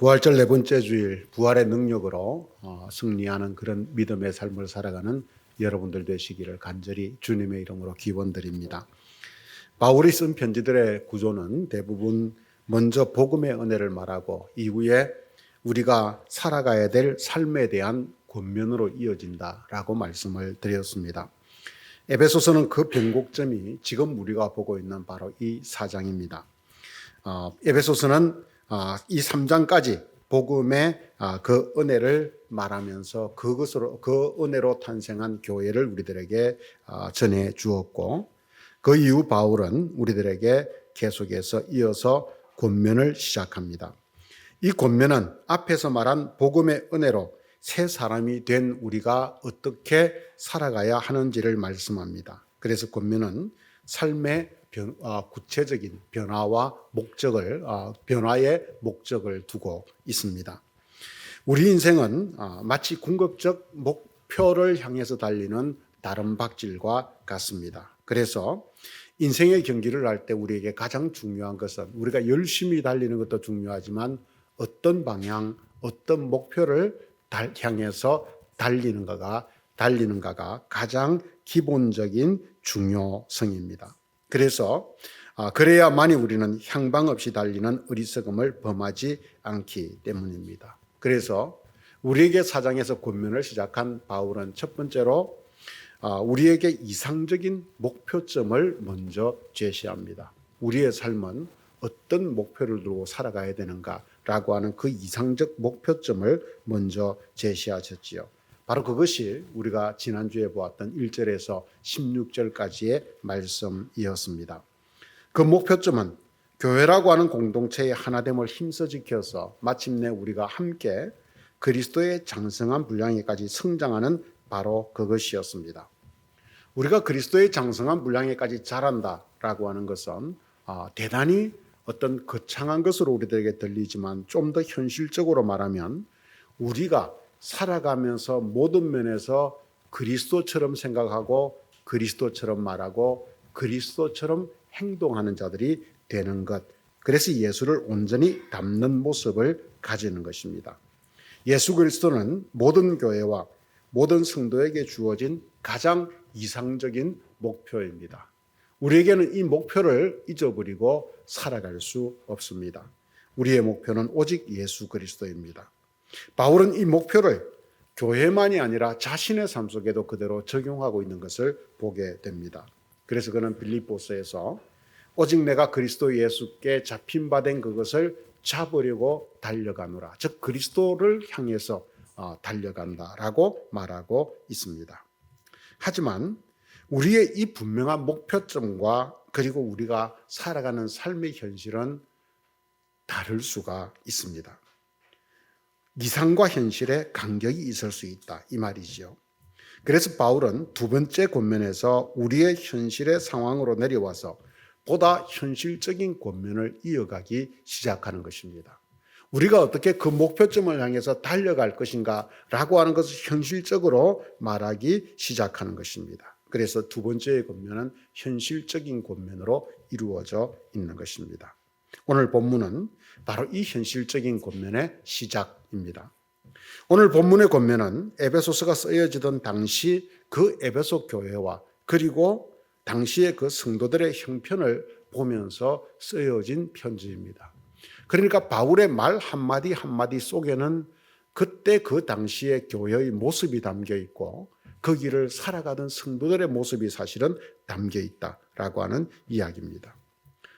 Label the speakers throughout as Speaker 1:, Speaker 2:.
Speaker 1: 부활절 네 번째 주일, 부활의 능력으로 승리하는 그런 믿음의 삶을 살아가는 여러분들 되시기를 간절히 주님의 이름으로 기원드립니다. 바울이 쓴 편지들의 구조는 대부분 먼저 복음의 은혜를 말하고 이후에 우리가 살아가야 될 삶에 대한 권면으로 이어진다라고 말씀을 드렸습니다. 에베소서는 그 변곡점이 지금 우리가 보고 있는 바로 이 4장입니다. 에베소서는 이 3장까지 복음의 그 은혜를 말하면서 그것으로 그 은혜로 탄생한 교회를 우리들에게 전해 주었고, 그 이후 바울은 우리들에게 계속해서 이어서 권면을 시작합니다. 이 권면은 앞에서 말한 복음의 은혜로 새 사람이 된 우리가 어떻게 살아가야 하는지를 말씀합니다. 그래서 권면은 삶의 구체적인 변화와 변화의 목적을 두고 있습니다. 우리 인생은 마치 궁극적 목표를 향해서 달리는 나름박질과 같습니다. 그래서 인생의 경기를 할 때 우리에게 가장 중요한 것은 우리가 열심히 달리는 것도 중요하지만 어떤 방향, 어떤 목표를 향해서 달리는가가 가장 기본적인 중요성입니다. 그래서 그래야만이 우리는 향방 없이 달리는 어리석음을 범하지 않기 때문입니다. 그래서 우리에게 사장에서 권면을 시작한 바울은 첫 번째로 우리에게 이상적인 목표점을 먼저 제시합니다. 우리의 삶은 어떤 목표를 두고 살아가야 되는가라고 하는 그 이상적 목표점을 먼저 제시하셨지요. 바로 그것이 우리가 지난주에 보았던 1절에서 16절까지의 말씀이었습니다. 그 목표점은 교회라고 하는 공동체의 하나됨을 힘써 지켜서 마침내 우리가 함께 그리스도의 장성한 분량에까지 성장하는 바로 그것이었습니다. 우리가 그리스도의 장성한 분량에까지 자란다라고 하는 것은 대단히 어떤 거창한 것으로 우리들에게 들리지만 좀 더 현실적으로 말하면 우리가 살아가면서 모든 면에서 그리스도처럼 생각하고 그리스도처럼 말하고 그리스도처럼 행동하는 자들이 되는 것. 그래서 예수를 온전히 닮는 모습을 가지는 것입니다. 예수 그리스도는 모든 교회와 모든 성도에게 주어진 가장 이상적인 목표입니다. 우리에게는 이 목표를 잊어버리고 살아갈 수 없습니다. 우리의 목표는 오직 예수 그리스도입니다. 바울은 이 목표를 교회만이 아니라 자신의 삶 속에도 그대로 적용하고 있는 것을 보게 됩니다. 그래서 그는 빌립보서에서 오직 내가 그리스도 예수께 잡힌 바 된 그것을 잡으려고 달려가노라. 즉 그리스도를 향해서 달려간다라고 말하고 있습니다. 하지만 우리의 이 분명한 목표점과 그리고 우리가 살아가는 삶의 현실은 다를 수가 있습니다. 이상과 현실에 간격이 있을 수 있다 이 말이죠. 그래서 바울은 두 번째 권면에서 우리의 현실의 상황으로 내려와서 보다 현실적인 권면을 이어가기 시작하는 것입니다. 우리가 어떻게 그 목표점을 향해서 달려갈 것인가 라고 하는 것을 현실적으로 말하기 시작하는 것입니다. 그래서 두 번째의 권면은 현실적인 권면으로 이루어져 있는 것입니다. 오늘 본문은 바로 이 현실적인 권면의 시작입니다. 오늘 본문의 권면은 에베소서가 쓰여지던 당시 그 에베소 교회와 그리고 당시의 그 성도들의 형편을 보면서 쓰여진 편지입니다. 그러니까 바울의 말 한마디 한마디 속에는 그때 그 당시의 교회의 모습이 담겨 있고 그 길을 살아가던 성도들의 모습이 사실은 담겨 있다라고 하는 이야기입니다.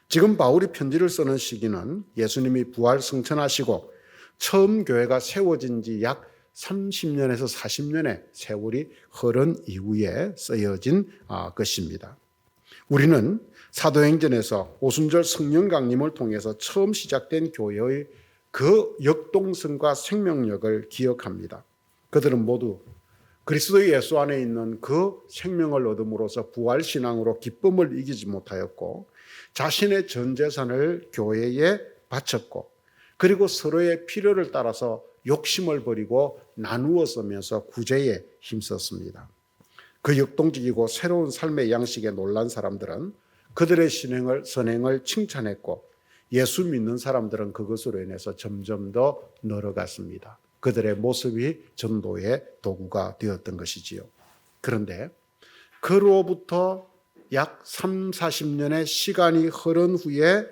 Speaker 1: 지금 바울이 편지를 쓰는 시기는 예수님이 부활 승천하시고 처음 교회가 세워진 지 약 30년에서 40년의 세월이 흐른 이후에 쓰여진 것입니다. 우리는 사도행전에서 오순절 성령 강림을 통해서 처음 시작된 교회의 그 역동성과 생명력을 기억합니다. 그들은 모두 그리스도 예수 안에 있는 그 생명을 얻음으로써 부활신앙으로 기쁨을 이기지 못하였고 자신의 전 재산을 교회에 바쳤고 그리고 서로의 필요를 따라서 욕심을 버리고 나누어 쓰면서 구제에 힘썼습니다. 그 역동적이고 새로운 삶의 양식에 놀란 사람들은 그들의 선행을 칭찬했고 예수 믿는 사람들은 그것으로 인해서 점점 더 늘어갔습니다. 그들의 모습이 전도의 도구가 되었던 것이지요. 그런데 그로부터 약 3, 40년의 시간이 흐른 후에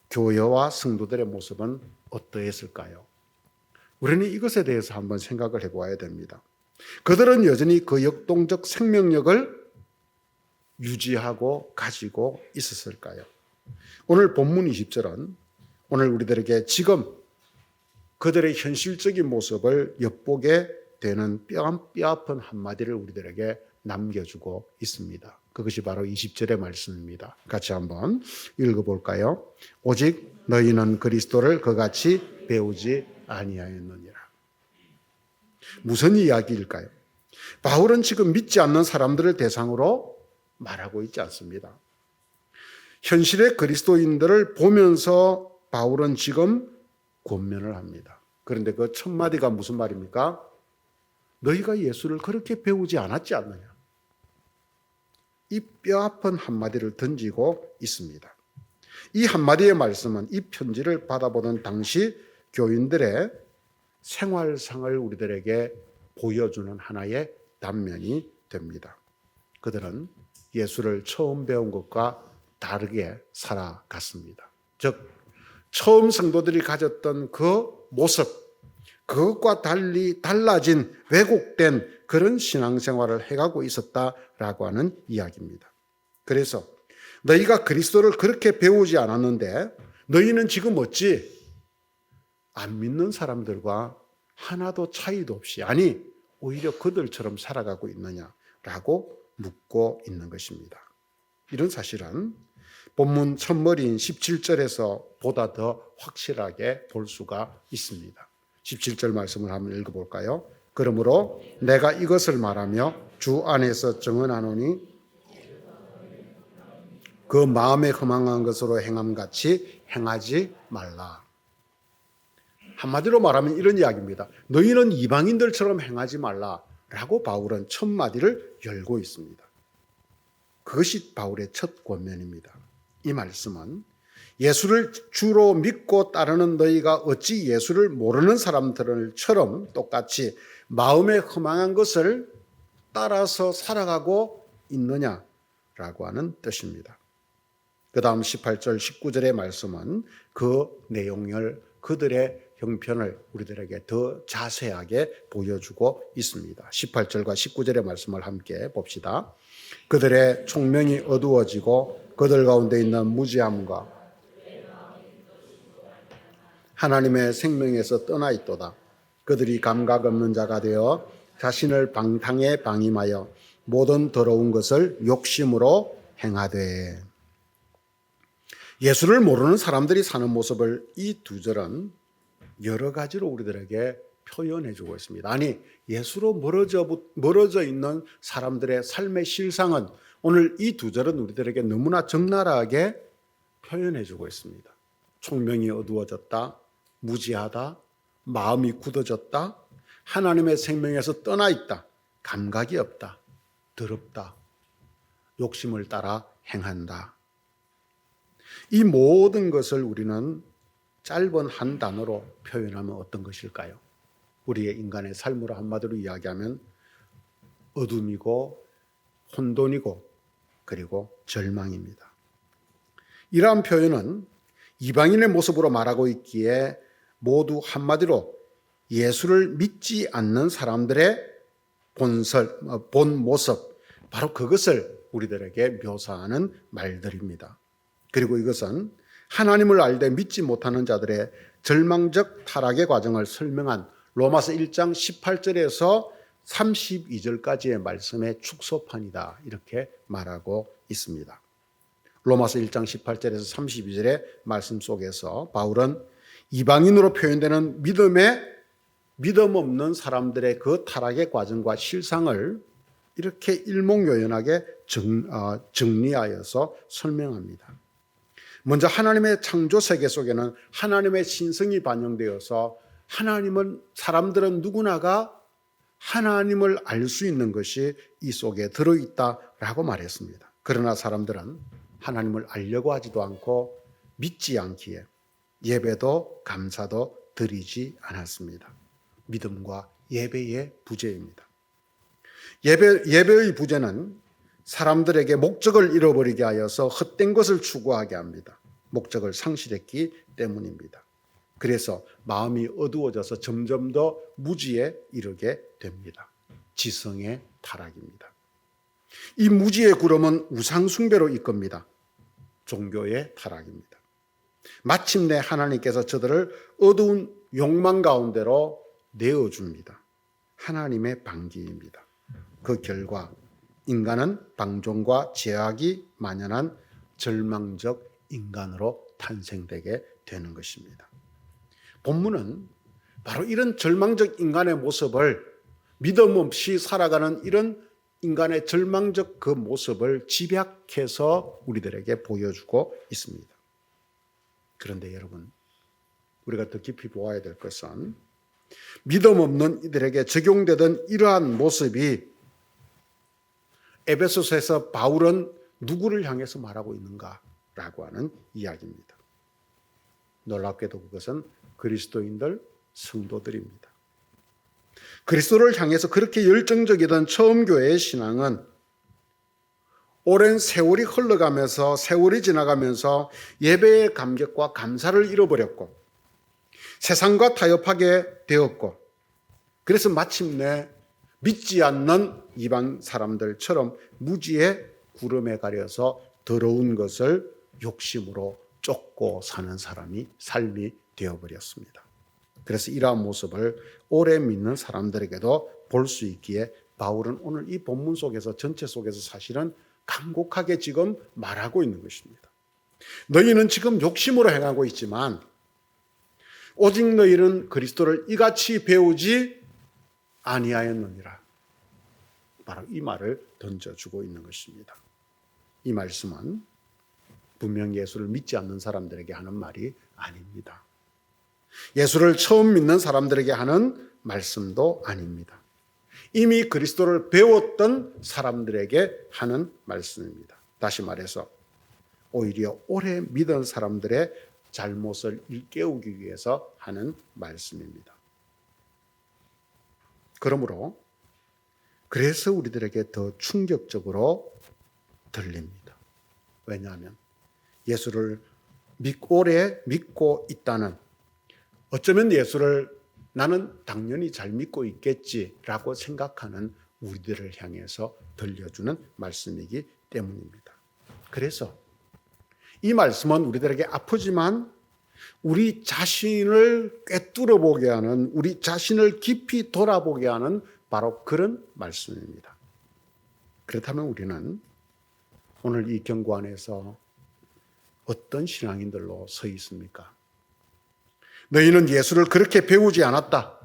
Speaker 1: 교회와 성도들의 모습은 어떠했을까요? 우리는 이것에 대해서 한번 생각을 해보아야 됩니다. 그들은 여전히 그 역동적 생명력을 유지하고 가지고 있었을까요? 오늘 본문 20절은 오늘 우리들에게 지금 그들의 현실적인 모습을 엿보게 되는 뼈아픈 한마디를 우리들에게 남겨주고 있습니다. 그것이 바로 20절의 말씀입니다. 같이 한번 읽어볼까요? 오직 너희는 그리스도를 그같이 배우지 아니하였느니라. 무슨 이야기일까요? 바울은 지금 믿지 않는 사람들을 대상으로 말하고 있지 않습니다. 현실의 그리스도인들을 보면서 바울은 지금 권면을 합니다. 그런데 그 첫 마디가 무슨 말입니까? 너희가 예수를 그렇게 배우지 않았지 않느냐? 이 뼈아픈 한마디를 던지고 있습니다. 이 한마디의 말씀은 이 편지를 받아보던 당시 교인들의 생활상을 우리들에게 보여주는 하나의 단면이 됩니다. 그들은 예수를 처음 배운 것과 다르게 살아갔습니다. 즉 처음 성도들이 가졌던 그 모습, 그것과 달리 달라진 왜곡된 그런 신앙생활을 해가고 있었다라고 하는 이야기입니다. 그래서 너희가 그리스도를 그렇게 배우지 않았는데 너희는 지금 어찌 안 믿는 사람들과 하나도 차이도 없이, 아니 오히려 그들처럼 살아가고 있느냐라고 묻고 있는 것입니다. 이런 사실은 본문 첫머리인 17절에서 보다 더 확실하게 볼 수가 있습니다. 17절 말씀을 한번 읽어볼까요? 그러므로 내가 이것을 말하며 주 안에서 증언하노니 그 마음에 허망한 것으로 행함같이 행하지 말라. 한마디로 말하면 이런 이야기입니다. 너희는 이방인들처럼 행하지 말라라고 바울은 첫 마디를 열고 있습니다. 그것이 바울의 첫 권면입니다. 이 말씀은 예수를 주로 믿고 따르는 너희가 어찌 예수를 모르는 사람들처럼 똑같이 마음에 허망한 것을 따라서 살아가고 있느냐라고 하는 뜻입니다. 그 다음 18절 19절의 말씀은 그 내용을, 그들의 형편을 우리들에게 더 자세하게 보여주고 있습니다. 18절과 19절의 말씀을 함께 봅시다. 그들의 총명이 어두워지고 그들 가운데 있는 무지함과 하나님의 생명에서 떠나 있도다. 그들이 감각 없는 자가 되어 자신을 방탕에 방임하여 모든 더러운 것을 욕심으로 행하되. 예수를 모르는 사람들이 사는 모습을 이 두 절은 여러 가지로 우리들에게 표현해 주고 있습니다. 아니, 예수로 멀어져 있는 사람들의 삶의 실상은 오늘 이 두 절은 우리들에게 너무나 적나라하게 표현해 주고 있습니다. 총명이 어두워졌다, 무지하다, 마음이 굳어졌다, 하나님의 생명에서 떠나 있다, 감각이 없다, 더럽다, 욕심을 따라 행한다. 이 모든 것을 우리는 짧은 한 단어로 표현하면 어떤 것일까요? 우리의 인간의 삶으로 한마디로 이야기하면 어둠이고 혼돈이고 그리고 절망입니다. 이러한 표현은 이방인의 모습으로 말하고 있기에 모두 한마디로 예수를 믿지 않는 사람들의 본 모습, 바로 그것을 우리들에게 묘사하는 말들입니다. 그리고 이것은 하나님을 알되 믿지 못하는 자들의 절망적 타락의 과정을 설명한 로마서 1장 18절에서 32절까지의 말씀의 축소판이다, 이렇게 말하고 있습니다. 로마서 1장 18절에서 32절의 말씀 속에서 바울은 이방인으로 표현되는 믿음 없는 사람들의 그 타락의 과정과 실상을 이렇게 일목요연하게 정리하여서 설명합니다. 먼저 하나님의 창조 세계 속에는 하나님의 신성이 반영되어서 사람들은 누구나가 하나님을 알 수 있는 것이 이 속에 들어있다라고 말했습니다. 그러나 사람들은 하나님을 알려고 하지도 않고 믿지 않기에 예배도 감사도 드리지 않았습니다. 믿음과 예배의 부재입니다. 예배의 부재는 사람들에게 목적을 잃어버리게 하여서 헛된 것을 추구하게 합니다. 목적을 상실했기 때문입니다. 그래서 마음이 어두워져서 점점 더 무지에 이르게 됩니다. 지성의 타락입니다. 이 무지의 구름은 우상 숭배로 이끕니다. 종교의 타락입니다. 마침내 하나님께서 저들을 어두운 욕망 가운데로 내어줍니다. 하나님의 방기입니다. 그 결과 인간은 방종과 죄악이 만연한 절망적 인간으로 탄생되게 되는 것입니다. 본문은 바로 이런 절망적 인간의 모습을, 믿음 없이 살아가는 이런 인간의 절망적 그 모습을 집약해서 우리들에게 보여주고 있습니다. 그런데 여러분, 우리가 더 깊이 보아야 될 것은 믿음 없는 이들에게 적용되던 이러한 모습이 에베소서에서 바울은 누구를 향해서 말하고 있는가라고 하는 이야기입니다. 놀랍게도 그것은 그리스도인들, 성도들입니다. 그리스도를 향해서 그렇게 열정적이던 처음 교회의 신앙은 오랜 세월이 흘러가면서, 세월이 지나가면서 예배의 감격과 감사를 잃어버렸고 세상과 타협하게 되었고, 그래서 마침내 믿지 않는 이방 사람들처럼 무지의 구름에 가려서 더러운 것을 욕심으로 쫓고 사는 삶이 되어버렸습니다. 그래서 이러한 모습을 오래 믿는 사람들에게도 볼 수 있기에 바울은 오늘 이 본문 속에서, 전체 속에서 사실은 간곡하게 지금 말하고 있는 것입니다. 너희는 지금 욕심으로 행하고 있지만 오직 너희는 그리스도를 이같이 배우지 아니하였느니라. 바로 이 말을 던져주고 있는 것입니다. 이 말씀은 분명 예수를 믿지 않는 사람들에게 하는 말이 아닙니다. 예수를 처음 믿는 사람들에게 하는 말씀도 아닙니다. 이미 그리스도를 배웠던 사람들에게 하는 말씀입니다. 다시 말해서 오히려 오래 믿은 사람들의 잘못을 일깨우기 위해서 하는 말씀입니다. 그러므로 그래서 우리들에게 더 충격적으로 들립니다. 왜냐하면 예수를 오래 믿고 있다는, 어쩌면 예수를 나는 당연히 잘 믿고 있겠지라고 생각하는 우리들을 향해서 들려주는 말씀이기 때문입니다. 그래서 이 말씀은 우리들에게 아프지만 우리 자신을 꿰뚫어 보게 하는, 우리 자신을 깊이 돌아보게 하는 바로 그런 말씀입니다. 그렇다면 우리는 오늘 이 경고 안에서 어떤 신앙인들로 서 있습니까? 너희는 예수를 그렇게 배우지 않았다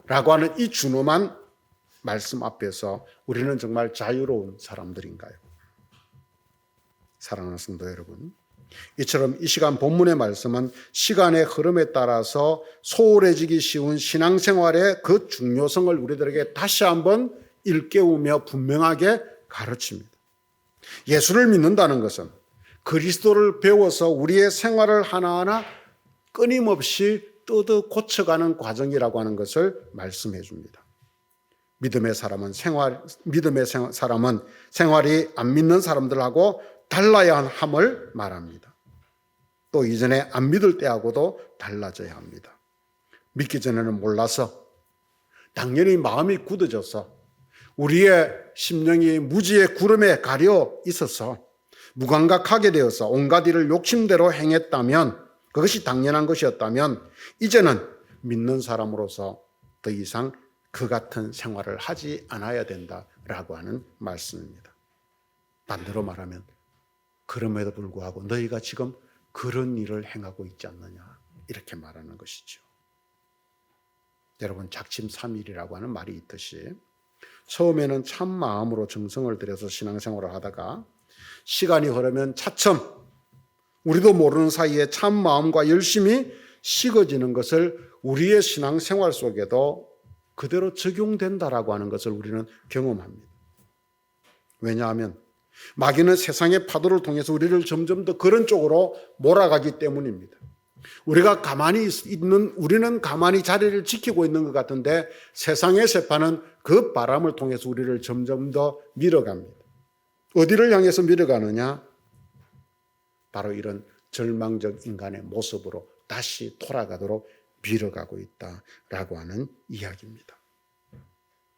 Speaker 1: 라고 하는 이 준엄한 말씀 앞에서 우리는 정말 자유로운 사람들인가요? 사랑하는 성도 여러분, 이처럼 이 시간 본문의 말씀은 시간의 흐름에 따라서 소홀해지기 쉬운 신앙생활의 그 중요성을 우리들에게 다시 한번 일깨우며 분명하게 가르칩니다. 예수를 믿는다는 것은 그리스도를 배워서 우리의 생활을 하나하나 끊임없이 뜯어 고쳐가는 과정이라고 하는 것을 말씀해 줍니다. 믿음의 사람은 생활이 안 믿는 사람들하고 달라야 함을 말합니다. 또 이전에 안 믿을 때하고도 달라져야 합니다. 믿기 전에는 몰라서, 당연히 마음이 굳어져서, 우리의 심령이 무지의 구름에 가려 있어서 무감각하게 되어서 온갖 일을 욕심대로 행했다면, 그것이 당연한 것이었다면 이제는 믿는 사람으로서 더 이상 그 같은 생활을 하지 않아야 된다라고 하는 말씀입니다. 반대로 말하면 그럼에도 불구하고 너희가 지금 그런 일을 행하고 있지 않느냐, 이렇게 말하는 것이죠. 여러분, 작심삼일이라고 하는 말이 있듯이 처음에는 참 마음으로 정성을 들여서 신앙생활을 하다가 시간이 흐르면 차츰 우리도 모르는 사이에 참 마음과 열심이 식어지는 것을 우리의 신앙생활 속에도 그대로 적용된다라고 하는 것을 우리는 경험합니다. 왜냐하면 마귀는 세상의 파도를 통해서 우리를 점점 더 그런 쪽으로 몰아가기 때문입니다. 우리는 가만히 자리를 지키고 있는 것 같은데 세상의 세파는 그 바람을 통해서 우리를 점점 더 밀어갑니다. 어디를 향해서 밀어가느냐? 바로 이런 절망적 인간의 모습으로 다시 돌아가도록 밀어가고 있다라고 하는 이야기입니다.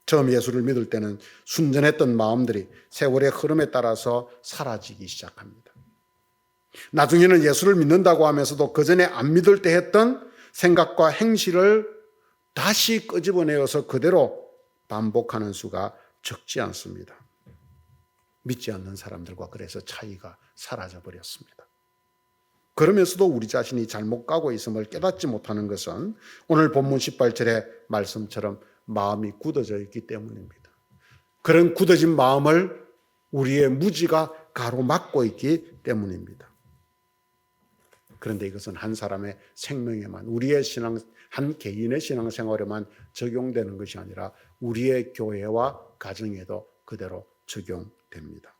Speaker 1: 처음 예수를 믿을 때는 순전했던 마음들이 세월의 흐름에 따라서 사라지기 시작합니다. 나중에는 예수를 믿는다고 하면서도 그전에 안 믿을 때 했던 생각과 행실을 다시 끄집어내어서 그대로 반복하는 수가 적지 않습니다. 믿지 않는 사람들과 그래서 차이가 사라져 버렸습니다. 그러면서도 우리 자신이 잘못 가고 있음을 깨닫지 못하는 것은 오늘 본문 18절의 말씀처럼 마음이 굳어져 있기 때문입니다. 그런 굳어진 마음을 우리의 무지가 가로막고 있기 때문입니다. 그런데 이것은 한 사람의 생명에만, 한 개인의 신앙생활에만 적용되는 것이 아니라 우리의 교회와 가정에도 그대로 적용됩니다.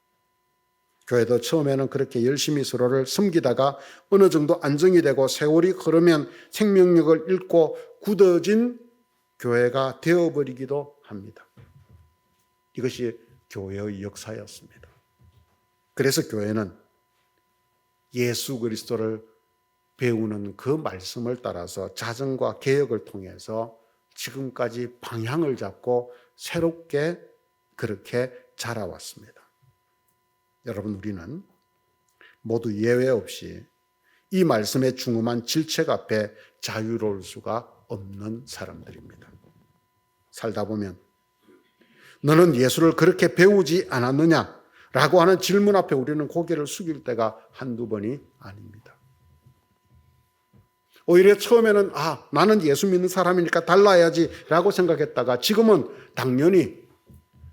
Speaker 1: 교회도 처음에는 그렇게 열심히 서로를 섬기다가 어느 정도 안정이 되고 세월이 흐르면 생명력을 잃고 굳어진 교회가 되어버리기도 합니다. 이것이 교회의 역사였습니다. 그래서 교회는 예수 그리스도를 배우는 그 말씀을 따라서 자정과 개혁을 통해서 지금까지 방향을 잡고 새롭게 그렇게 자라왔습니다. 여러분, 우리는 모두 예외 없이 이 말씀의 중엄한 질책 앞에 자유로울 수가 없는 사람들입니다. 살다 보면 너는 예수를 그렇게 배우지 않았느냐라고 하는 질문 앞에 우리는 고개를 숙일 때가 한두 번이 아닙니다. 오히려 처음에는 나는 예수 믿는 사람이니까 달라야지라고 생각했다가 지금은 당연히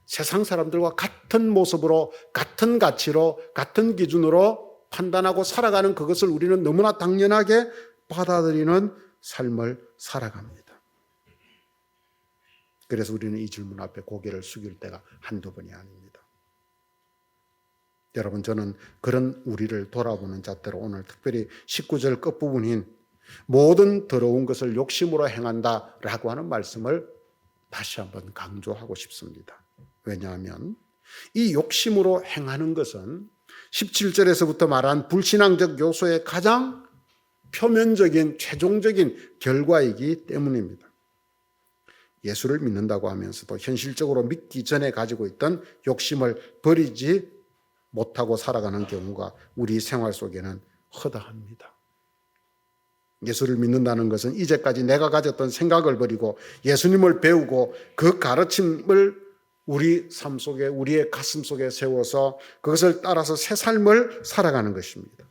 Speaker 1: 세상 사람들과 같은 모습으로, 같은 가치로, 같은 기준으로 판단하고 살아가는 그것을 우리는 너무나 당연하게 받아들이는 삶을 살아갑니다. 그래서 우리는 이 질문 앞에 고개를 숙일 때가 한두 번이 아닙니다. 여러분, 저는 그런 우리를 돌아보는 잣대로 오늘 특별히 19절 끝부분인 모든 더러운 것을 욕심으로 행한다라고 하는 말씀을 다시 한번 강조하고 싶습니다. 왜냐하면 이 욕심으로 행하는 것은 17절에서부터 말한 불신앙적 요소의 가장 표면적인 최종적인 결과이기 때문입니다. 예수를 믿는다고 하면서도 현실적으로 믿기 전에 가지고 있던 욕심을 버리지 못하고 살아가는 경우가 우리 생활 속에는 허다합니다. 예수를 믿는다는 것은 이제까지 내가 가졌던 생각을 버리고 예수님을 배우고 그 가르침을 우리 삶 속에, 우리의 가슴 속에 세워서 그것을 따라서 새 삶을 살아가는 것입니다.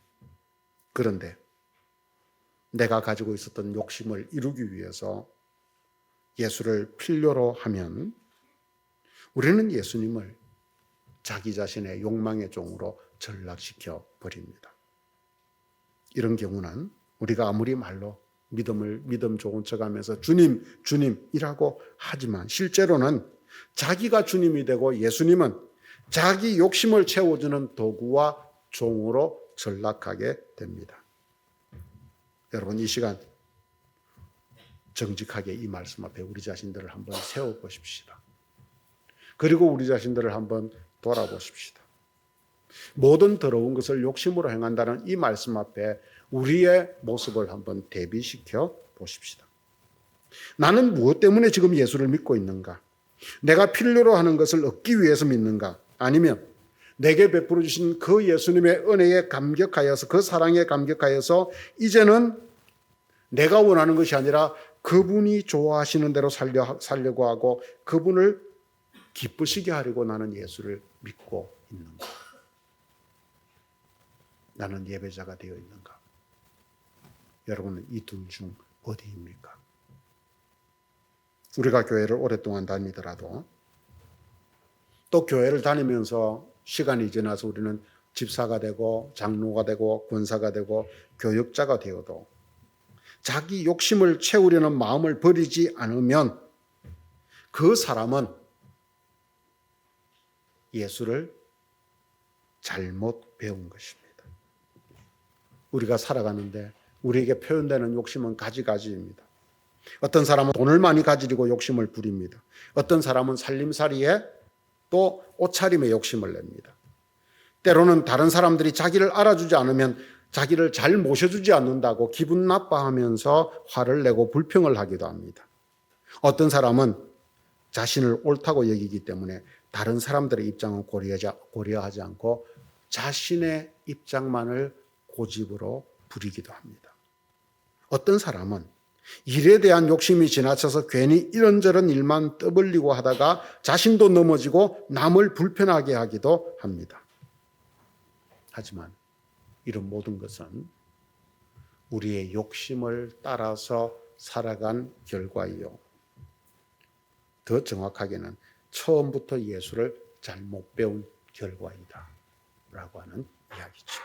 Speaker 1: 그런데 내가 가지고 있었던 욕심을 이루기 위해서 예수를 필요로 하면 우리는 예수님을 자기 자신의 욕망의 종으로 전락시켜 버립니다. 이런 경우는 우리가 아무리 말로 믿음 좋은 척하면서 주님, 주님이라고 하지만 실제로는 자기가 주님이 되고 예수님은 자기 욕심을 채워주는 도구와 종으로 전락하게 됩니다. 여러분, 이 시간 정직하게 이 말씀 앞에 우리 자신들을 한번 세워보십시다. 그리고 우리 자신들을 한번 돌아보십시다. 모든 더러운 것을 욕심으로 행한다는 이 말씀 앞에 우리의 모습을 한번 대비시켜 보십시다. 나는 무엇 때문에 지금 예수를 믿고 있는가? 내가 필요로 하는 것을 얻기 위해서 믿는가? 아니면 내게 베풀어 주신 그 예수님의 은혜에 감격하여서, 그 사랑에 감격하여서 이제는 내가 원하는 것이 아니라 그분이 좋아하시는 대로 살려고 하고 그분을 기쁘시게 하려고 나는 예수를 믿고 있는가? 나는 예배자가 되어 있는가? 여러분은 이 둘 중 어디입니까? 우리가 교회를 오랫동안 다니더라도 또 교회를 다니면서 시간이 지나서 우리는 집사가 되고 장로가 되고 권사가 되고 교육자가 되어도 자기 욕심을 채우려는 마음을 버리지 않으면 그 사람은 예수를 잘못 배운 것입니다. 우리가 살아가는데 우리에게 표현되는 욕심은 가지가지입니다. 어떤 사람은 돈을 많이 가지려고 욕심을 부립니다. 어떤 사람은 살림살이에 또 옷차림에 욕심을 냅니다. 때로는 다른 사람들이 자기를 알아주지 않으면 자기를 잘 모셔주지 않는다고 기분 나빠하면서 화를 내고 불평을 하기도 합니다. 어떤 사람은 자신을 옳다고 여기기 때문에 다른 사람들의 입장은 고려하지 않고 자신의 입장만을 고집으로 부리기도 합니다. 어떤 사람은 일에 대한 욕심이 지나쳐서 괜히 이런저런 일만 떠벌리고 하다가 자신도 넘어지고 남을 불편하게 하기도 합니다. 하지만 이런 모든 것은 우리의 욕심을 따라서 살아간 결과이요. 더 정확하게는 처음부터 예수를 잘못 배운 결과이다 라고 하는 이야기죠.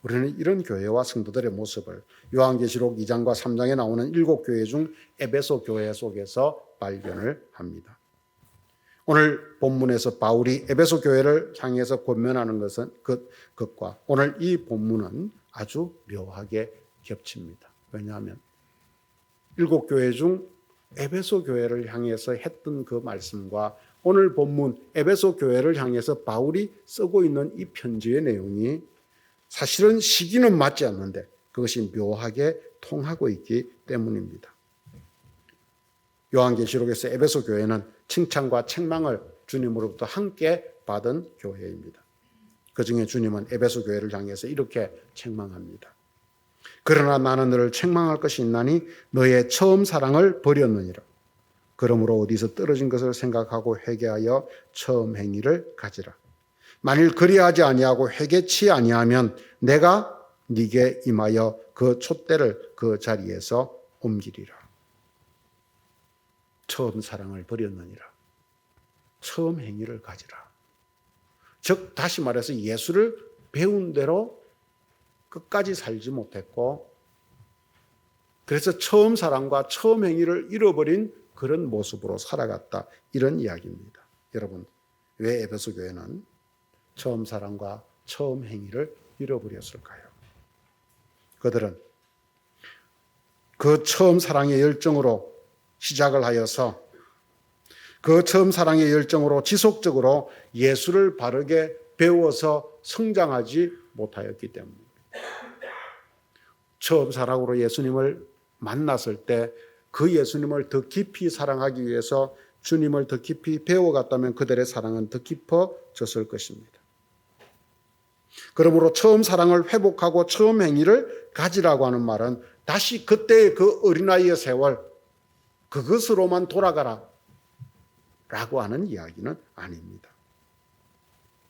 Speaker 1: 우리는 이런 교회와 성도들의 모습을 요한계시록 2장과 3장에 나오는 7교회 중 에베소 교회 속에서 발견을 합니다. 오늘 본문에서 바울이 에베소 교회를 향해서 권면하는 것과 오늘 이 본문은 아주 묘하게 겹칩니다. 왜냐하면 7교회 중 에베소 교회를 향해서 했던 그 말씀과 오늘 본문 에베소 교회를 향해서 바울이 쓰고 있는 이 편지의 내용이 사실은 시기는 맞지 않는데 그것이 묘하게 통하고 있기 때문입니다. 요한계시록에서 에베소 교회는 칭찬과 책망을 주님으로부터 함께 받은 교회입니다. 그중에 주님은 에베소 교회를 향해서 이렇게 책망합니다. 그러나 나는 너를 책망할 것이 있나니 너의 처음 사랑을 버렸느니라. 그러므로 어디서 떨어진 것을 생각하고 회개하여 처음 행위를 가지라. 만일 그리하지 아니하고 회개치 아니하면 내가 네게 임하여 그 촛대를 그 자리에서 옮기리라. 처음 사랑을 버렸느니라. 처음 행위를 가지라. 즉 다시 말해서 예수를 배운 대로 끝까지 살지 못했고 그래서 처음 사랑과 처음 행위를 잃어버린 그런 모습으로 살아갔다. 이런 이야기입니다. 여러분, 왜 에베소 교회는 처음 사랑과 처음 행위를 잃어버렸을까요? 그들은 그 처음 사랑의 열정으로 시작을 하여서 그 처음 사랑의 열정으로 지속적으로 예수를 바르게 배워서 성장하지 못하였기 때문입니다. 처음 사랑으로 예수님을 만났을 때 그 예수님을 더 깊이 사랑하기 위해서 주님을 더 깊이 배워갔다면 그들의 사랑은 더 깊어졌을 것입니다. 그러므로 처음 사랑을 회복하고 처음 행위를 가지라고 하는 말은 다시 그때의 그 어린아이의 세월 그것으로만 돌아가라 라고 하는 이야기는 아닙니다.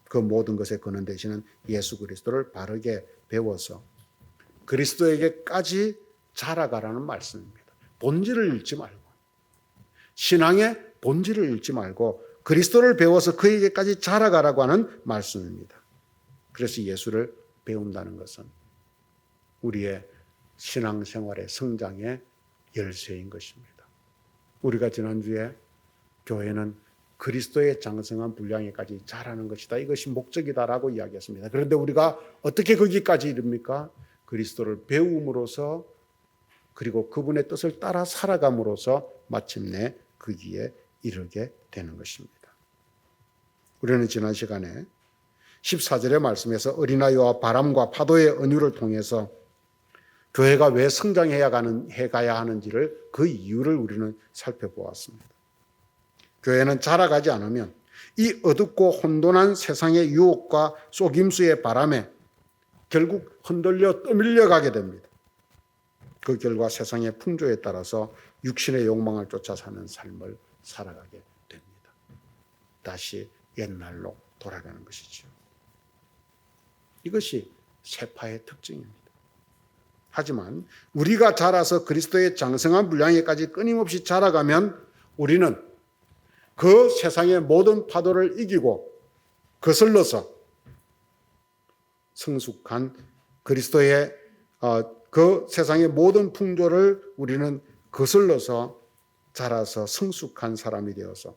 Speaker 1: 그 모든 것의 근원 되시는 예수 그리스도를 바르게 배워서 그리스도에게까지 자라가라는 말씀입니다. 본질을 잃지 말고 신앙의 본질을 잃지 말고 그리스도를 배워서 그에게까지 자라가라고 하는 말씀입니다. 그래서 예수를 배운다는 것은 우리의 신앙생활의 성장의 열쇠인 것입니다. 우리가 지난주에 교회는 그리스도의 장성한 분량에까지 자라는 것이다. 이것이 목적이다라고 이야기했습니다. 그런데 우리가 어떻게 거기까지 이릅니까? 그리스도를 배움으로써 그리고 그분의 뜻을 따라 살아감으로써 마침내 거기에 이르게 되는 것입니다. 우리는 지난 시간에 14절의 말씀에서 어린아이와 바람과 파도의 언유를 통해서 교회가 왜 성장해야 가야 하는지를 그 이유를 우리는 살펴보았습니다. 교회는 자라가지 않으면 이 어둡고 혼돈한 세상의 유혹과 속임수의 바람에 결국 흔들려 떠밀려 가게 됩니다. 그 결과 세상의 풍조에 따라서 육신의 욕망을 쫓아 사는 삶을 살아가게 됩니다. 다시 옛날로 돌아가는 것이죠. 이것이 세파의 특징입니다. 하지만 우리가 자라서 그리스도의 장성한 분량에까지 끊임없이 자라가면 우리는 그 세상의 모든 파도를 이기고 거슬러서 성숙한 그리스도의 그 세상의 모든 풍조를 우리는 거슬러서 자라서 성숙한 사람이 되어서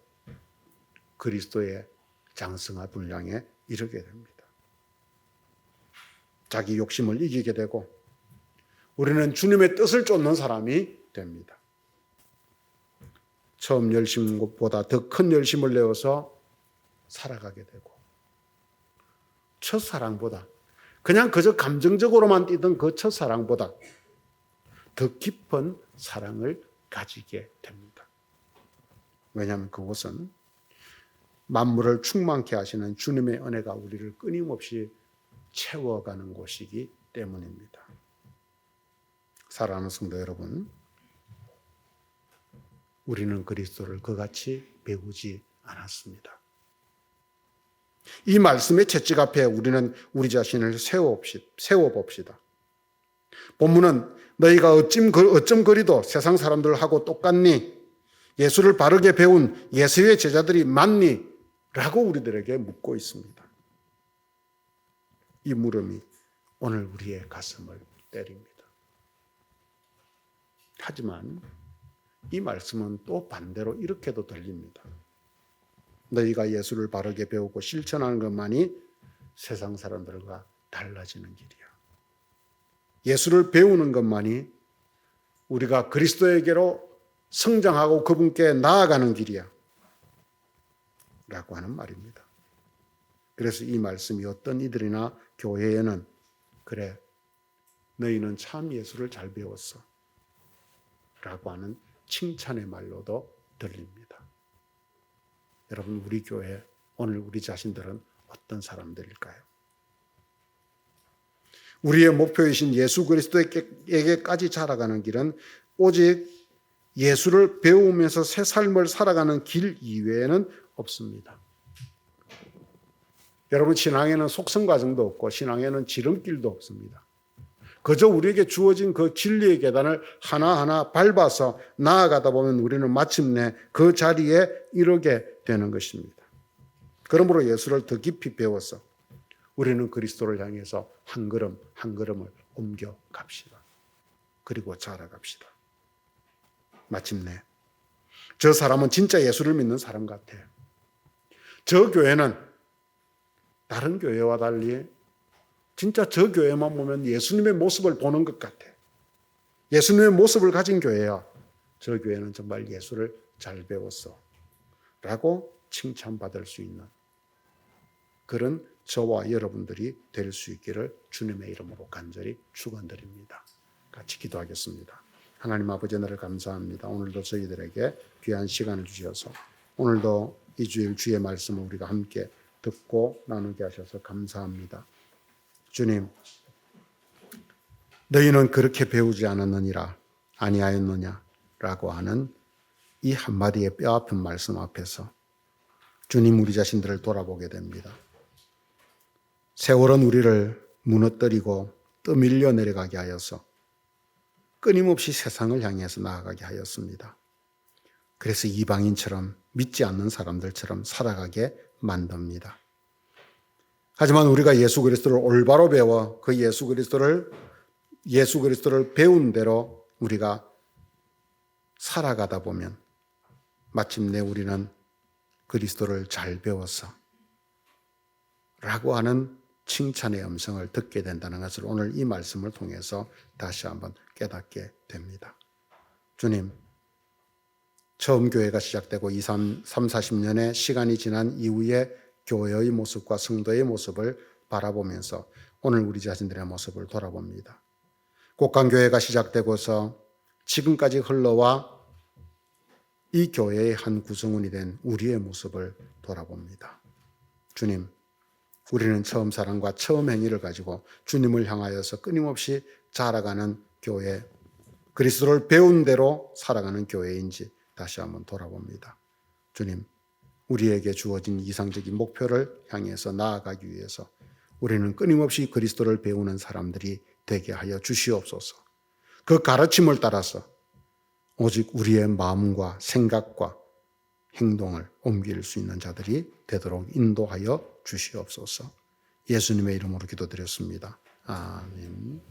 Speaker 1: 그리스도의 장성한 분량에 이르게 됩니다. 자기 욕심을 이기게 되고 우리는 주님의 뜻을 쫓는 사람이 됩니다. 처음 열심보다 더 큰 열심을 내어서 살아가게 되고 첫사랑보다 그냥 그저 감정적으로만 뛰던 그 첫사랑보다 더 깊은 사랑을 가지게 됩니다. 왜냐하면 그곳은 만물을 충만케 하시는 주님의 은혜가 우리를 끊임없이 채워가는 곳이기 때문입니다. 사랑하는 성도 여러분, 우리는 그리스도를 그같이 배우지 않았습니다. 이 말씀의 채찍 앞에 우리는 우리 자신을 세워봅시다. 본문은 너희가 어쩜 그리도 세상 사람들하고 똑같니? 예수를 바르게 배운 예수의 제자들이 맞니? 라고 우리들에게 묻고 있습니다. 이 물음이 오늘 우리의 가슴을 때립니다. 하지만 이 말씀은 또 반대로 이렇게도 들립니다. 너희가 예수를 바르게 배우고 실천하는 것만이 세상 사람들과 달라지는 길이야. 예수를 배우는 것만이 우리가 그리스도에게로 성장하고 그분께 나아가는 길이야. 라고 하는 말입니다. 그래서 이 말씀이 어떤 이들이나 교회에는 그래, 너희는 참 예수를 잘 배웠어. 라고 하는 칭찬의 말로도 들립니다. 여러분, 우리 교회, 오늘 우리 자신들은 어떤 사람들일까요? 우리의 목표이신 예수 그리스도에게까지 자라가는 길은 오직 예수를 배우면서 새 삶을 살아가는 길 이외에는 없습니다. 여러분, 신앙에는 속성 과정도 없고 신앙에는 지름길도 없습니다. 그저 우리에게 주어진 그 진리의 계단을 하나하나 밟아서 나아가다 보면 우리는 마침내 그 자리에 이르게 되는 것입니다. 그러므로 예수를 더 깊이 배워서 우리는 그리스도를 향해서 한 걸음 한 걸음을 옮겨 갑시다. 그리고 자라갑시다. 마침내 저 사람은 진짜 예수를 믿는 사람 같아요. 저 교회는 다른 교회와 달리 진짜 저 교회만 보면 예수님의 모습을 보는 것 같아. 예수님의 모습을 가진 교회야. 저 교회는 정말 예수를 잘 배웠어. 라고 칭찬받을 수 있는 그런 저와 여러분들이 될 수 있기를 주님의 이름으로 간절히 축원드립니다. 같이 기도하겠습니다. 하나님 아버지, 나를 감사합니다. 오늘도 저희들에게 귀한 시간을 주셔서 오늘도 이 주일 주의 말씀을 우리가 함께 듣고 나누게 하셔서 감사합니다. 주님, 너희는 그렇게 배우지 않았느니라 아니하였느냐라고 하는 이 한마디의 뼈아픈 말씀 앞에서 주님, 우리 자신들을 돌아보게 됩니다. 세월은 우리를 무너뜨리고 떠밀려 내려가게 하여서 끊임없이 세상을 향해서 나아가게 하였습니다. 그래서 이방인처럼 믿지 않는 사람들처럼 살아가게 만듭니다. 하지만 우리가 예수 그리스도를 올바로 배워 그 예수 그리스도를 배운 대로 우리가 살아가다 보면 마침내 우리는 그리스도를 잘 배워서 라고 하는 칭찬의 음성을 듣게 된다는 것을 오늘 이 말씀을 통해서 다시 한번 깨닫게 됩니다. 주님, 처음 교회가 시작되고 40년의 시간이 지난 이후에 교회의 모습과 성도의 모습을 바라보면서 오늘 우리 자신들의 모습을 돌아봅니다. 곡강교회가 시작되고서 지금까지 흘러와 이 교회의 한 구성원이 된 우리의 모습을 돌아봅니다. 주님, 우리는 처음 사랑과 처음 행위를 가지고 주님을 향하여서 끊임없이 자라가는 교회, 그리스도를 배운 대로 살아가는 교회인지 다시 한번 돌아봅니다. 주님, 우리에게 주어진 이상적인 목표를 향해서 나아가기 위해서 우리는 끊임없이 그리스도를 배우는 사람들이 되게 하여 주시옵소서. 그 가르침을 따라서 오직 우리의 마음과 생각과 행동을 옮길 수 있는 자들이 되도록 인도하여 주시옵소서. 예수님의 이름으로 기도드렸습니다. 아멘.